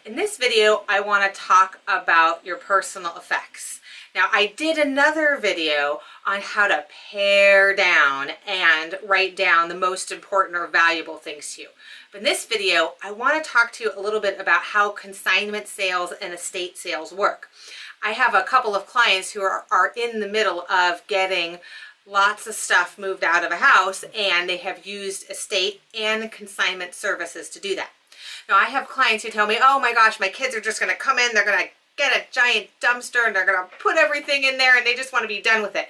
In this video, I want to talk about your personal effects. Now, I did another video on how to pare down and write down the most important or valuable things to you. But in this video, I want to talk to you a little bit about how consignment sales and estate sales work. I have a couple of clients who are in the middle of getting lots of stuff moved out of a house, and they have used estate and consignment services to do that. Now, I have clients who tell me, oh my gosh, my kids are just going to come in, they're going to get a giant dumpster and they're going to put everything in there and they just want to be done with it.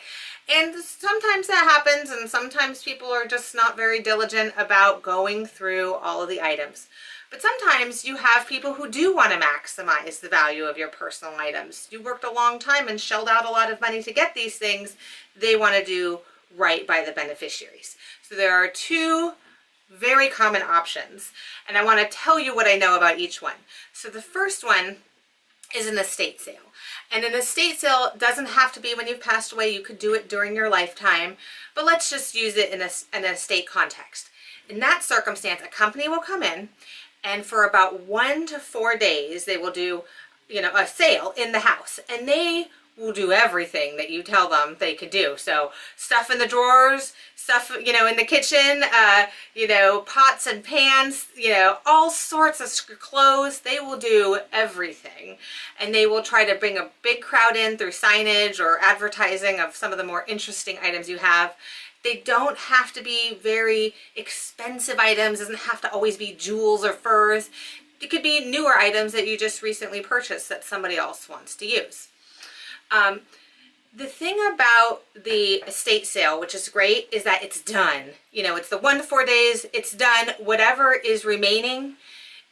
And sometimes that happens, and sometimes people are just not very diligent about going through all of the items. But sometimes you have people who do want to maximize the value of your personal items. You worked a long time and shelled out a lot of money to get these things. They want to do right by the beneficiaries. So there are two very common options, and I want to tell you what I know about each one. So the first one is an estate sale. And an estate sale doesn't have to be when you've passed away. You could do it during your lifetime, but let's just use it in an estate context. In that circumstance, a company will come in, and for about 1 to 4 days, they will do, a sale in the house, and they will do everything that you tell them they could do. So stuff in the drawers, stuff, in the kitchen, pots and pans, all sorts of clothes. They will do everything. And they will try to bring a big crowd in through signage or advertising of some of the more interesting items you have. They don't have to be very expensive items. It doesn't have to always be jewels or furs. It could be newer items that you just recently purchased that somebody else wants to use. The thing about the estate sale, which is great, is that it's done. It's the 1 to 4 days, it's done. Whatever is remaining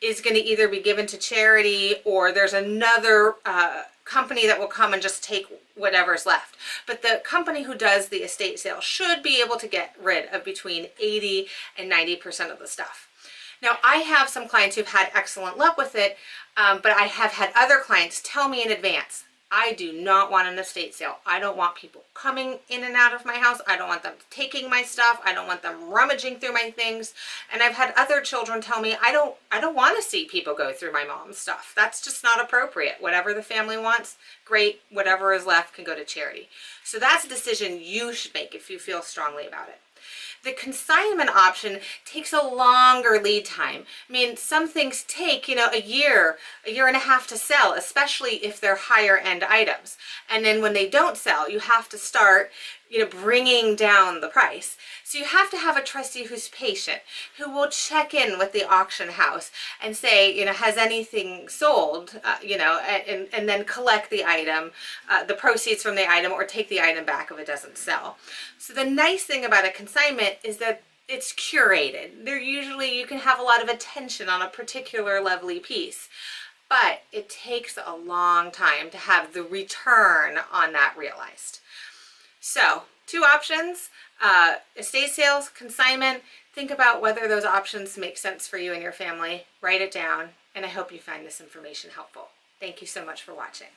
is going to either be given to charity, or there's another company that will come and just take whatever's left. But the company who does the estate sale should be able to get rid of between 80 and 90% of the stuff. Now, I have some clients who've had excellent luck with it, but I have had other clients tell me in advance, I do not want an estate sale. I don't want people coming in and out of my house. I don't want them taking my stuff. I don't want them rummaging through my things. And I've had other children tell me, I don't want to see people go through my mom's stuff. That's just not appropriate. Whatever the family wants, great. Whatever is left can go to charity. So that's a decision you should make if you feel strongly about it. The consignment option takes a longer lead time. I mean, some things take, a year and a half to sell, especially if they're higher end items. And then when they don't sell, you have to start, bringing down the price. So you have to have a trustee who's patient, who will check in with the auction house and say, has anything sold, and then collect the item, the proceeds from the item, or take the item back if it doesn't sell. So the nice thing about a consignment is that it's curated. You can have a lot of attention on a particular lovely piece, but it takes a long time to have the return on that realized. So, 2 options, estate sales, consignment. Think about whether those options make sense for you and your family. Write it down, and I hope you find this information helpful. Thank you so much for watching.